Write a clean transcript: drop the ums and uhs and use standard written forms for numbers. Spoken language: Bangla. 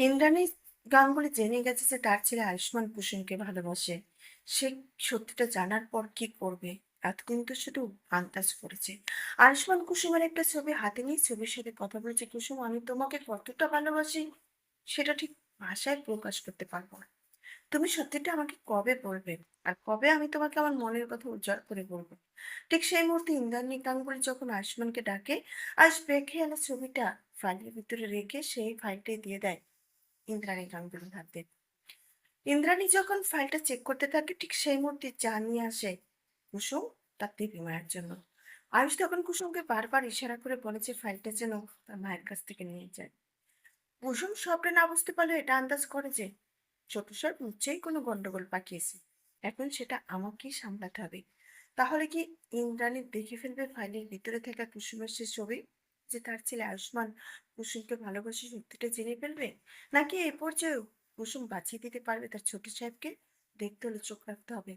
ইন্দ্রাণী গাঙ্গুলি জেনে গেছে যে তার ছেলে আয়ুষ্মান কুসুমকে ভালোবাসে। সে সত্যিটা জানার পর কি করবে? এতদিন তো শুধু আন্দাজ করেছে। আয়ুষ্মান কুসুমের একটা ছবি হাতে নিয়ে ছবির সাথে কথা বলেছে, কুসুম আমি তোমাকে কতটা ভালোবাসি সেটা ঠিক ভাষায় প্রকাশ করতে পারবো না। তুমি সত্যিটা আমাকে কবে বলবে? আর কবে আমি তোমাকে আমার মনের কথা উজাড় করে বলবো? ঠিক সেই মুহূর্তে ইন্দ্রাণী গাঙ্গুলি যখন আয়ুষ্মানকে ডাকে, আজ বেঁকে এলো ছবিটা ফাইলের ভিতরে রেখে সেই ফাইলটাই দিয়ে দেয় ইন্দ্রাণী গাঙ্গুলির হাতে। ইন্দ্রাণী যখন ফাইলটা চেক করতে থাকে, ঠিক সেই মুহূর্তে চা নিয়ে আসে কুসুম তার দেবী মায়ের জন্য। আয়ুষ তখন কুসুমকে বারবার ইশারা করে বলে যে ফাইলটা যেন তার মায়ের কাছ থেকে নিয়ে যায়। কুসুম সবটা না বুঝতে পারলেও এটা আন্দাজ করে যে ছোট স্যার নিশ্চয়ই কোনো গন্ডগোল পাকিয়েছে। এখন সেটা আমাকেই সামলাতে হবে। তাহলে কি ইন্দ্রাণী দেখে ফেলবে ফাইলের ভিতরে থাকা কুসুমের সে ছবি, যে তার ছেলে আয়ুষ্মান কুসুমকে ভালোবাসে সত্যিটা জেনে ফেলবে? নাকি এ পর্যায়েও কুসুম বাঁচিয়ে দিতে পারবে তার ছোট সাহেবকে? দেখতে হলে চোখ রাখতে হবে